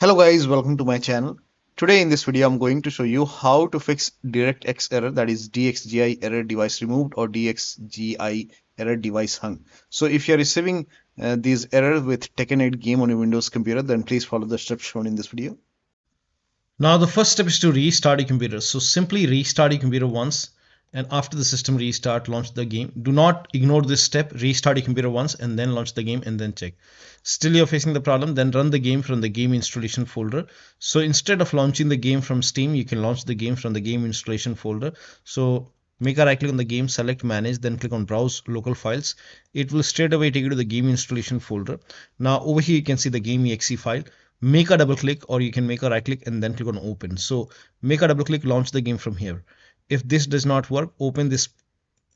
Hello guys, welcome to my channel. Today in this video I'm going to show you how to fix DirectX error, that is DXGI error device removed or DXGI error device hung. So if you're receiving these errors with Tekken 8 game on your Windows computer, then please follow the steps shown in this video. Now the first step is to restart your computer. So simply restart your computer once, and after the system restart, launch the game. Do not ignore this step. Restart your computer once and then launch the game and then check. Still you're facing the problem, then run the game from the game installation folder. So instead of launching the game from Steam, you can launch the game from the game installation folder. So make a right click on the game, select manage, then click on browse local files. It will straight away take you to the game installation folder. Now over here you can see the game exe file. Make a double click, or you can make a right click and then click on open. So make a double click, launch the game from here. If this does not work, open this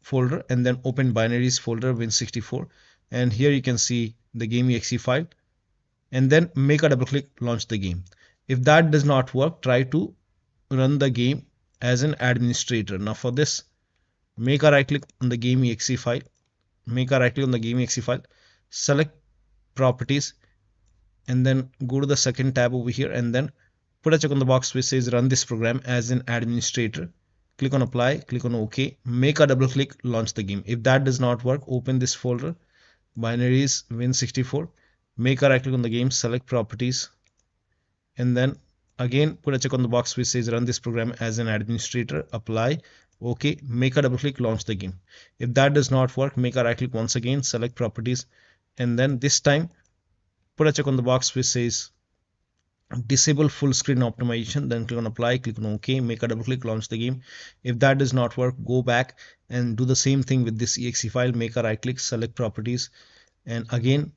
folder and then open binaries folder win64, and here you can see the game exe file, and then make a double click, launch the game. If that does not work, try to run the game as an administrator. Now for this, make a right click on the game exe file, make a right click on the game exe file, select properties, and then go to the second tab over here and then put a check on the box which says run this program as an administrator. Click on apply, click on OK, make a double click, launch the game. If that does not work, open this folder, binaries win64, make a right click on the game, select properties, and then again put a check on the box which says run this program as an administrator, apply, OK, make a double click, launch the game. If that does not work, make a right click once again, select properties, and then this time put a check on the box which says disable full screen optimization, then click on apply, click on OK, make a double click, launch the game. If that does not work, go back and do the same thing with this exe file, make a right click, select properties, and again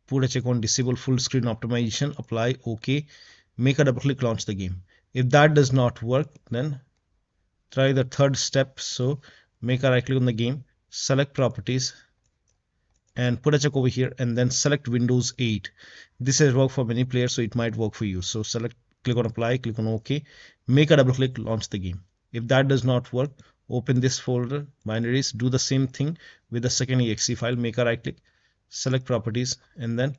put a check on disable full screen optimization, apply, OK, make a double click, launch the game. If that does not work, then try the third step. So make a right click on the game, select properties, and put a check over here and then select Windows 8. This has worked for many players, so it might work for you. So select, click on apply, click on OK, make a double click, launch the game. If that does not work, open this folder, binaries, do the same thing with the second exe file, make a right click, select properties, and then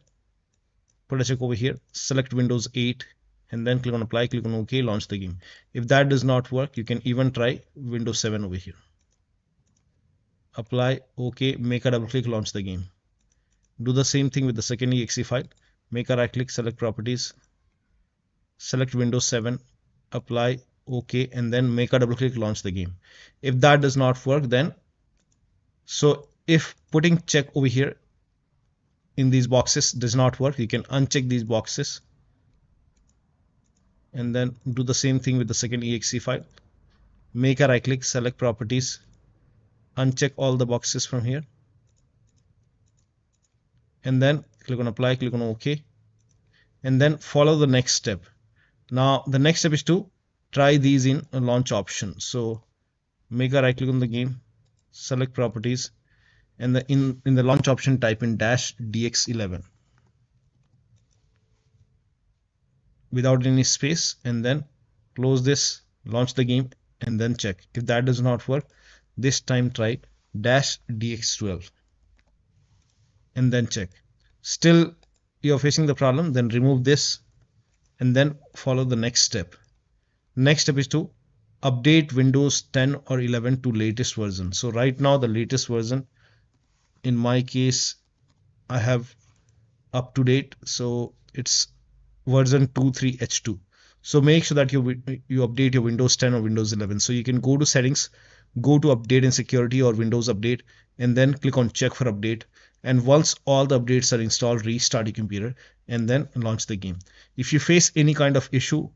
put a check over here, select Windows 8, and then click on apply, click on OK, launch the game. If that does not work, you can even try Windows 7 over here. Apply, OK, make a double click, launch the game. Do the same thing with the second exe file, make a right click, select properties, select Windows 7, apply, OK, and then make a double click, launch the game. If that does not work, then if putting check over here in these boxes does not work, you can uncheck these boxes and then do the same thing with the second exe file, make a right click, select properties, uncheck all the boxes from here, and then click on apply, click on OK, and then follow the next step. Now the next step is to try these in a launch option. So make a right click on the game, select properties, and in the launch option type in -dx11 without any space, and then close this, launch the game, and then check. If that does not work, this time try -dx12 and then check. Still you're facing the problem, then remove this and then follow the next step. Next step is to update Windows 10 or 11 to latest version. So right now the latest version, in my case, I have up to date, so it's version 23H2. So make sure that you update your Windows 10 or Windows 11. So you can go to settings, go to update and security or Windows update, and then click on check for update. And once all the updates are installed, restart your computer and then launch the game. If you face any kind of issue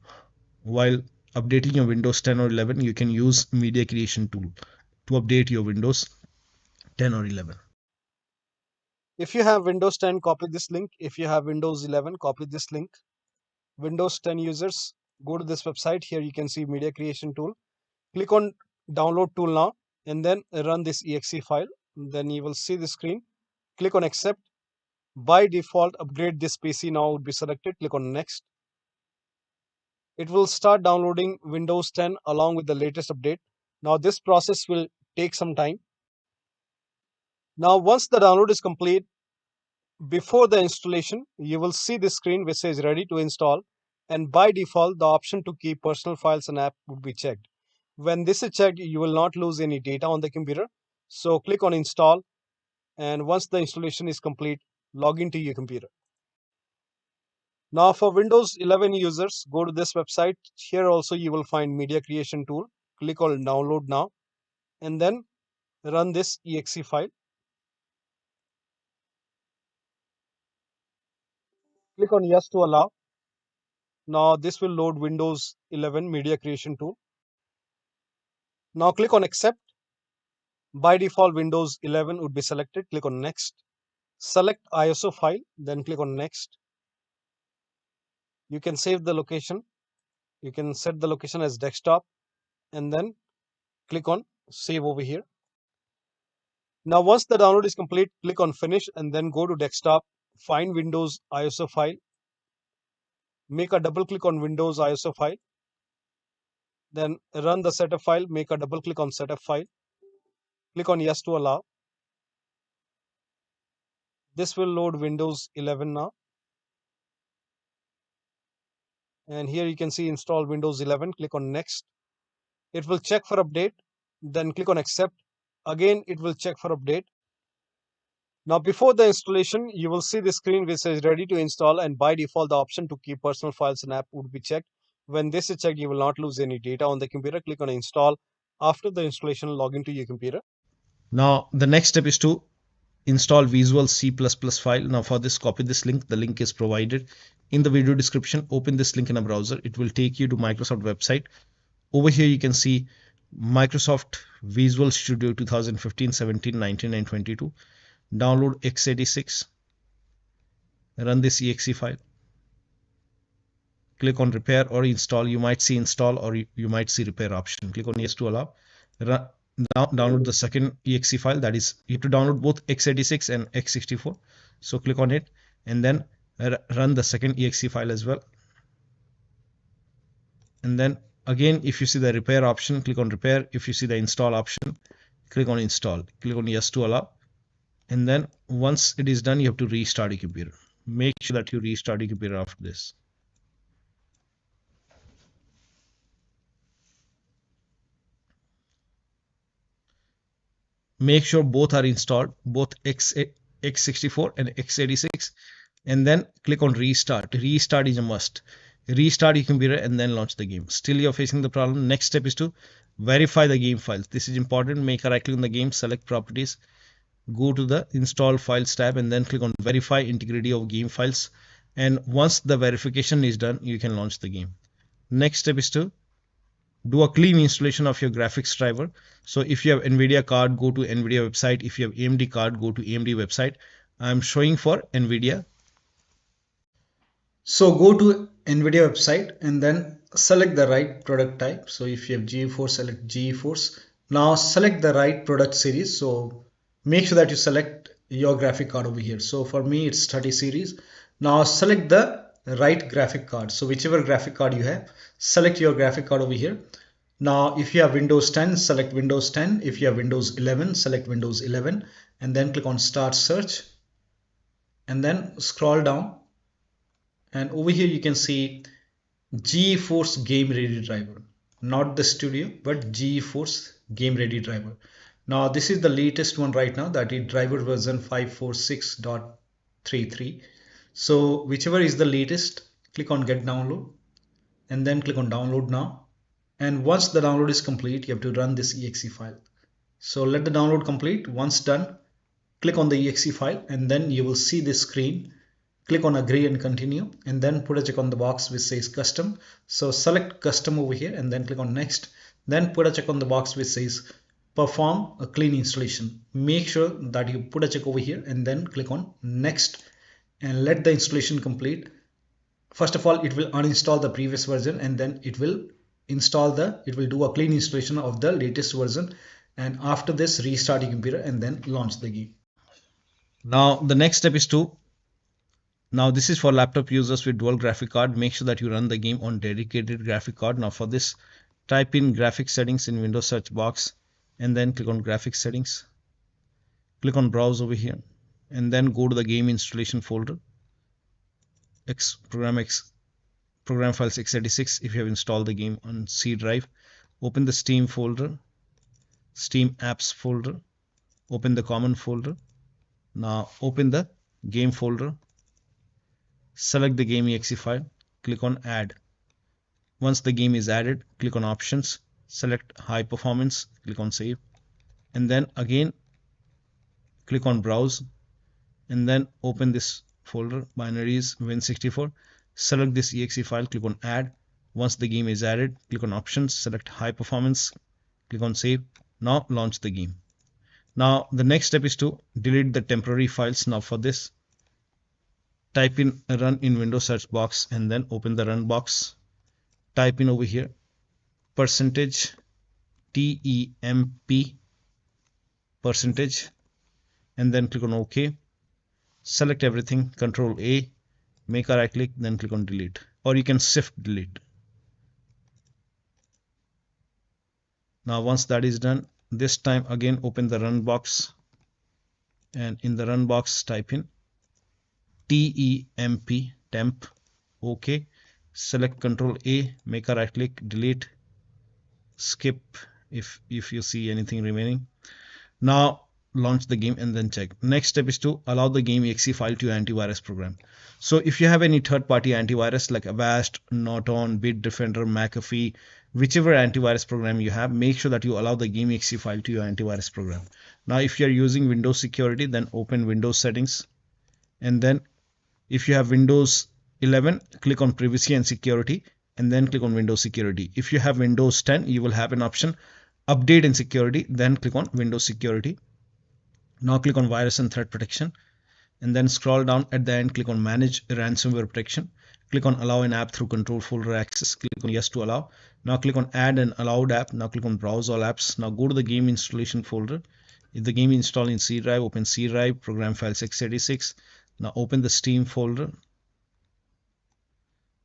while updating your Windows 10 or 11, you can use media creation tool to update your Windows 10 or 11. If you have Windows 10, copy this link. If you have Windows 11, copy this link. Windows 10 users, go to this website. Here you can see media creation tool. Click on download tool now and then run this exe file. Then you will see the screen. Click on accept. By default, upgrade this PC now would be selected. Click on next. It will start downloading Windows 10 along with the latest update. Now this process will take some time. Now once the download is complete, Before the installation, you will see this screen which says ready to install, and by default, the option to keep personal files and app would be checked. When this is checked, you will not lose any data on the computer. So click on install, and once the installation is complete, log into your computer. Now for Windows 11 users, go to this website. Here also you will find media creation tool. Click on download now, and then run this exe file. Click on yes to allow. Now this will load Windows 11 media creation tool. Now click on accept. By default, Windows 11 would be selected. Click on next. Select ISO file, then click on next. You can save the location. You can set the location as desktop, and then click on save over here. Now once the download is complete, click on finish and then go to desktop, find Windows ISO file, make a double click on Windows ISO file, then run the setup file, make a double click on setup file, click on yes to allow. This will load Windows 11 now. And here you can see install Windows 11, click on next. It will check for update, then click on accept. Again, it will check for update. Now before the installation, you will see the screen which says ready to install, and by default the option to keep personal files and app would be checked. When this is checked, you will not lose any data on the computer. Click on install. After the installation, log into your computer. Now the next step is to install Visual C++ file. Now for this, copy this link. The link is provided in the video description. Open this link in a browser. It will take you to Microsoft website. Over here you can see Microsoft Visual Studio 2015, 17, 19 and 22. Download x86. Run this exe file. Click on repair or install. You might see install or you might see repair option. Click on yes to allow. Download the second exe file. That is, you have to download both x86 and x64. So click on it and then run the second exe file as well. And then again, if you see the repair option, click on repair. If you see the install option, click on install. Click on yes to allow. And then once it is done, you have to restart your computer. Make sure that you restart your computer after this. Make sure both are installed, both x64 and x86, and then click on restart. Restart is a must. Restart your computer and then launch the game. Still you're facing the problem. Next step is to verify the game files. This is important. Make a right click on the game, select properties, go to the install files tab and then click on verify integrity of game files. And once the verification is done, you can launch the game. Next step is to do a clean installation of your graphics driver. So if you have NVIDIA card, go to NVIDIA website. If you have AMD card, go to AMD website. I'm showing for NVIDIA. So go to NVIDIA website and then select the right product type. So if you have GeForce, select GeForce. Now select the right product series. So make sure that you select your graphic card over here. So for me, it's 30 series. Now select the right graphic card. So whichever graphic card you have, select your graphic card over here. Now if you have Windows 10, select Windows 10. If you have Windows 11, select Windows 11 and then click on start search and then scroll down. And over here you can see GeForce Game Ready driver, not the studio, but GeForce Game Ready driver. Now this is the latest one right now, that is driver version 546.33. So whichever is the latest, click on get download and then click on download now. And once the download is complete, you have to run this exe file. So let the download complete. Once done, click on the exe file and then you will see this screen. Click on agree and continue and then put a check on the box which says custom. So select custom over here and then click on next. Then put a check on the box which says perform a clean installation. Make sure that you put a check over here and then click on next and let the installation complete. First of all, it will uninstall the previous version and then it will do a clean installation of the latest version. And after this, restart your computer and then launch the game. Now the next step is to, now this is for laptop users with dual graphic card. Make sure that you run the game on dedicated graphic card. Now for this, type in graphics settings in Windows search box and then click on graphics settings. Click on browse over here and then go to the game installation folder, program files x86 if you have installed the game on C drive. Open the Steam folder, Steam apps folder, open the common folder. Now open the game folder, select the game exe file, click on add. Once the game is added, click on options, select high performance, click on save, and then again click on browse, and then open this folder, binaries win64, select this exe file, click on add. Once the game is added, click on options, select high performance, click on save. Now launch the game. Now the next step is to delete the temporary files. Now for this, type in run in Windows search box and then open the run box. Type in over here percentage temp percentage, and then click on OK. Select everything, Control A, make a right click, then click on delete, or you can shift delete. Now once that is done, this time again open the run box, and in the run box type in temp, OK. Select Control A, make a right click, delete, skip if you see anything remaining. Now launch the game and then check. Next step is to allow the game exe file to your antivirus program. So if you have any third-party antivirus like Avast, Norton, Bitdefender, McAfee, whichever antivirus program you have, make sure that you allow the game exe file to your antivirus program. Now if you are using Windows security, then open Windows settings, and then if you have Windows 11, click on privacy and security, and then click on Windows security. If you have Windows 10, you will have an option update and security, then click on Windows security. Now click on virus and threat protection, and then scroll down at the end, click on manage ransomware protection, click on allow an app through control folder access, click on yes to allow. Now click on add an allowed app. Now click on browse all apps. Now go to the game installation folder. If the game is installed in C drive, open C drive, program files x86. Now open the Steam folder.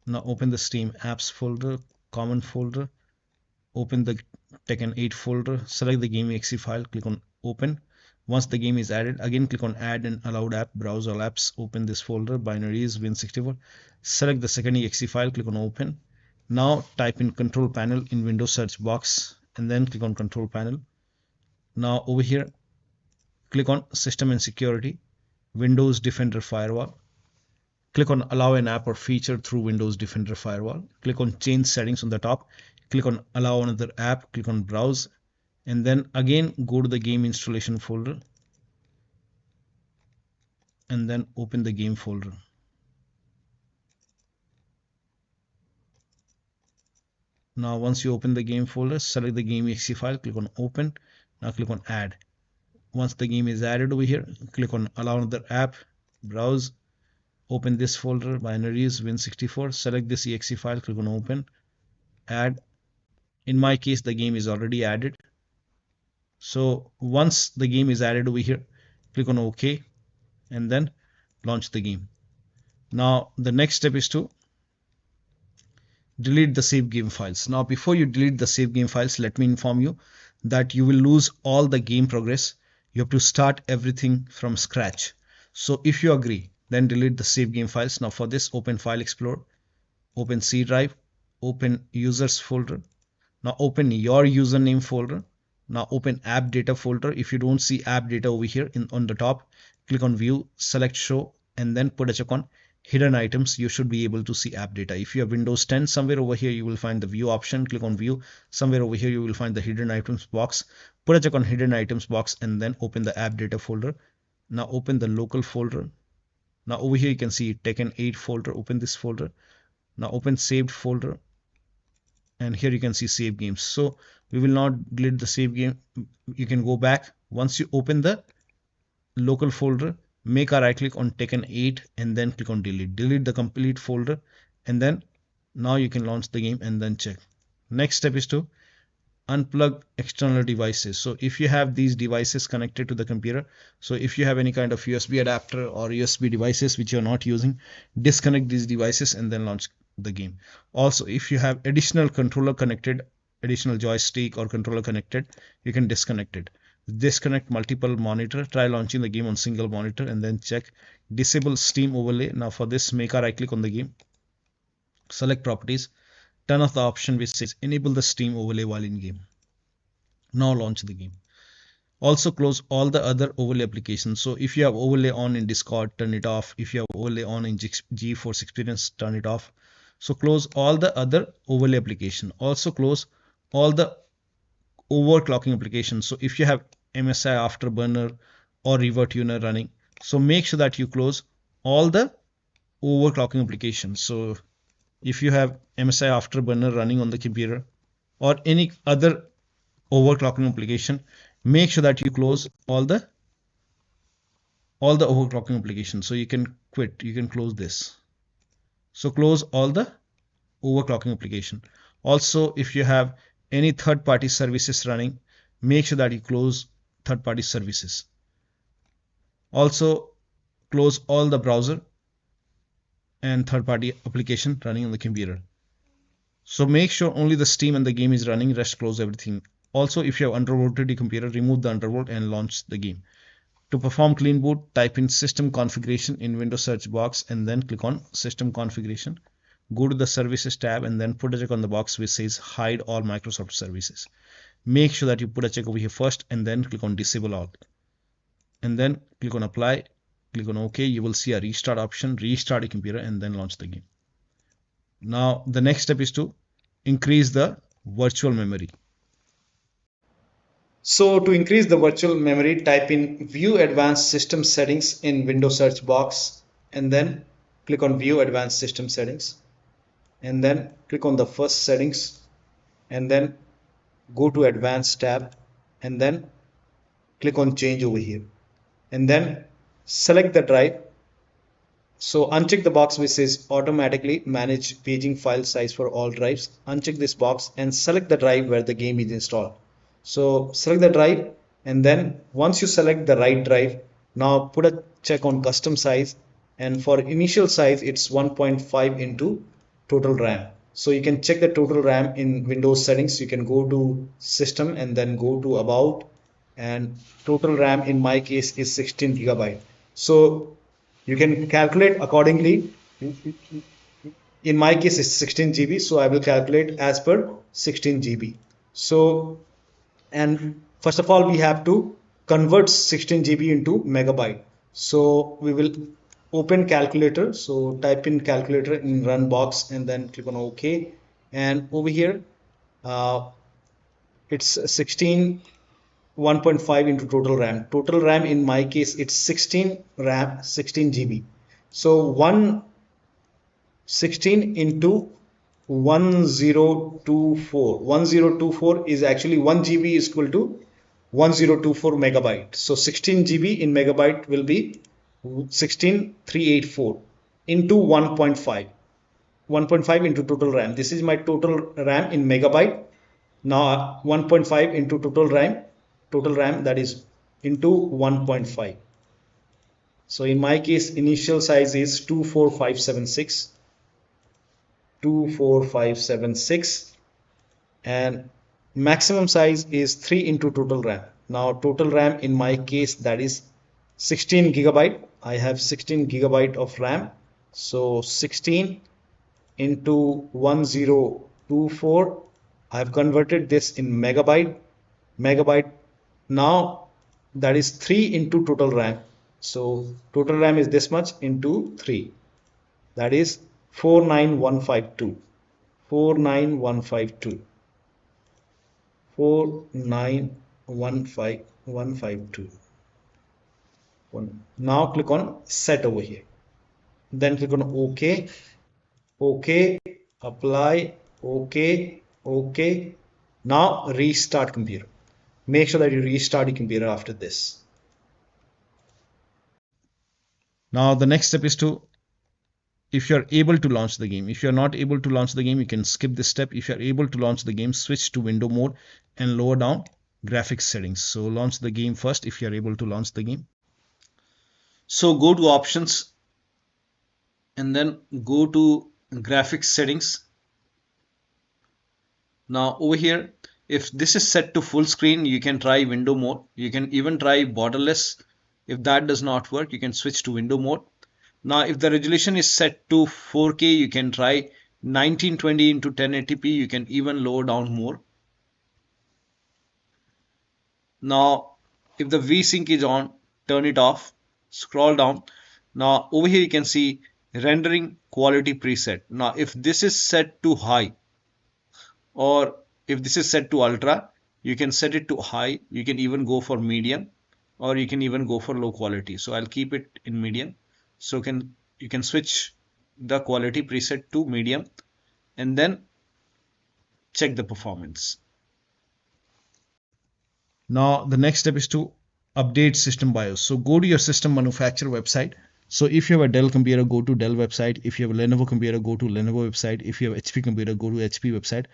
Now open the Steam apps folder, common folder, open the TEKKEN 8 folder, select the game exe file, click on open. Once the game is added, again click on add an allowed app, browse all apps, open this folder, binaries win64, select the second exe file, click on open. Now type in control panel in Windows search box, and then click on control panel. Now over here, click on system and security, Windows Defender Firewall. Click on allow an app or feature through Windows Defender Firewall. Click on change settings on the top. Click on allow another app. Click on browse, and then again go to the game installation folder, and then open the game folder. Now once you open the game folder, select the game exe file, click on open. Now click on add. Once the game is added over here, click on allow another app, browse, open this folder, binaries win64, select this exe file, click on open, add. In my case, the game is already added. So once the game is added over here, click on OK, and then launch the game. Now the next step is to delete the save game files. Now before you delete the save game files, let me inform you that you will lose all the game progress. You have to start everything from scratch. So if you agree, then delete the save game files. Now for this, open File Explorer, open C drive, open users folder. Now open your username folder. Now open app data folder. If you don't see app data over here on the top, click on view, select show, and then put a check on hidden items. You should be able to see app data. If you have Windows 10, somewhere over here you will find the view option. Click on view. Somewhere over here you will find the hidden items box. Put a check on hidden items box, and then open the app data folder. Now open the local folder. Now over here you can see TEKKEN 8 folder. Open this folder. Now open saved folder, and here you can see save games. So we will not delete the save game. You can go back. Once you open the local folder, make a right click on TEKKEN 8 and then click on delete. Delete the complete folder, and then now you can launch the game and then check. Next step is to unplug external devices. So if you have these devices connected to the computer, so if you have any kind of USB adapter or USB devices which you're not using, disconnect these devices and then launch the game. Also, if you have additional controller connected, additional joystick or controller connected, you can disconnect it. disconnect multiple monitor, try launching the game on single monitor, and then check disable Steam overlay. Now for this, make a right click on the game, select properties, turn off the option which says enable the Steam overlay while in game. Now launch the game. Also close all the other overlay applications. So if you have overlay on in Discord, turn it off. If you have overlay on in GeForce Experience, turn it off. So close all the other overlay application. Also close all the overclocking applications. So if you have MSI Afterburner or ReverTuner running, so make sure that you close all the overclocking applications. So if you have MSI Afterburner running on the computer or any other overclocking application, make sure that you close all the overclocking applications. So you can quit, you can close this. So close all the overclocking application. Also, if you have any third-party services running, make sure that you close third-party services. Also close all the browser and third-party application running on the computer. So make sure only the Steam and the game is running, rest close everything. Also, if you have undervolted your computer, remove the undervolt and launch the game. To perform clean boot, type in system configuration in Windows search box and then click on system configuration. Go to the services tab and then put a check on the box which says hide all Microsoft services. Make sure that you put a check over here first and then click on disable all. And then click on apply, click on OK. You will see a restart option, restart your computer and then launch the game. Now the next step is to increase the virtual memory. So to increase the virtual memory, type in View Advanced System Settings in Windows search box and then click on View Advanced System Settings and then click on the first settings and then go to Advanced tab and then click on Change over here and then select the drive. So uncheck the box which says automatically manage paging file size for all drives. Uncheck this box and select the drive where the game is installed. So select the drive and then once you select the right drive, now put a check on custom size and for initial size it's 1.5 into total RAM. So you can check the total RAM in Windows settings. You can go to system and then go to about and total RAM in my case is 16 gigabyte. So you can calculate accordingly. In my case it's 16 GB, so I will calculate as per 16 GB. So and first of all we have to convert 16 GB into megabyte. So we will open calculator. So type in calculator in run box and then click on OK. And over here it's 16 1.5 into total RAM. Total RAM in my case it's 16 RAM 16 GB. So 116 into 1024 is actually 1 GB is equal to 1024 megabyte. So 16 GB in megabyte will be 16384 into 1.5 into total RAM. This is my total RAM in megabyte. Now 1.5 into total RAM that is into 1.5. So in my case initial size is 24576 and maximum size is 3 into total RAM. Now total RAM in my case that is 16 gigabyte. I have 16 gigabyte of RAM. So 16 into 1024. I have converted this in megabyte. Now that is 3 into total RAM. So total RAM is this much into 3. That is 49152. 49152. Now click on set over here. Then click on OK. OK. Apply. OK. OK. Now restart computer. Make sure that you restart your computer after this. Now the next step is to, if you're able to launch the game. If you're not able to launch the game, you can skip this step. If you're able to launch the game, switch to window mode and lower down graphics settings. So launch the game first if you're able to launch the game. So go to options and then go to graphics settings. Now over here If this is set to full screen, you can try window mode. You can even try borderless. If that does not work, you can switch to window mode. Now, if the resolution is set to 4K, you can try 1920 into 1080p. You can even lower down more. Now, if the VSync is on, turn it off. Scroll down. Now, over here you can see rendering quality preset. Now, if this is set to high, or if this is set to ultra, you can set it to high. You can even go for medium, or you can even go for low quality. So I'll keep it in medium. So you can switch the quality preset to medium and then check the performance. Now the next step is to update system BIOS. So go to your system manufacturer website. So if you have a Dell computer, go to Dell website. If you have a Lenovo computer, go to Lenovo website. If you have HP computer, go to HP website.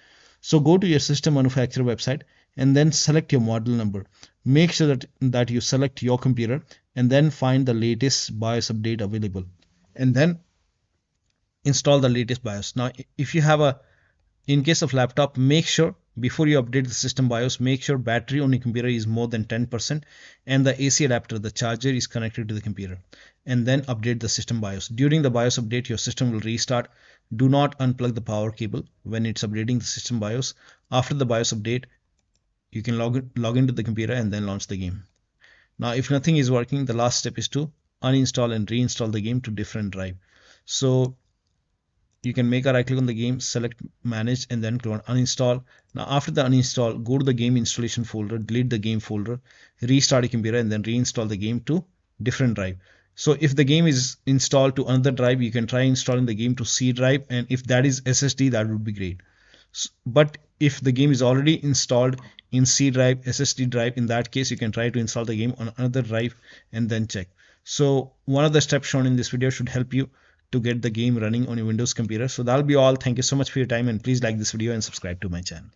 So go to your system manufacturer website and then select your model number. Make sure that you select your computer and then find the latest BIOS update available. And then install the latest BIOS. Now, if you have in case of laptop, make sure before you update the system BIOS, make sure battery on your computer is more than 10% and the AC adapter, the charger, is connected to the computer. And then update the system BIOS. During the BIOS update, your system will restart. Do not unplug the power cable when it's updating the system BIOS. After the BIOS update, you can log into the computer and then launch the game. Now, if nothing is working, the last step is to uninstall and reinstall the game to different drive. So you can make a right click on the game, select manage, and then click on uninstall. Now after the uninstall, go to the game installation folder, delete the game folder, restart your computer, and then reinstall the game to different drive. So if the game is installed to another drive, you can try installing the game to C drive, and if that is SSD, that would be great. But if the game is already installed in C drive, SSD drive, in that case you can try to install the game on another drive and then check. So one of the steps shown in this video should help you to get the game running on your Windows computer. So that'll be all. Thank you so much for your time, and please like this video and subscribe to my channel.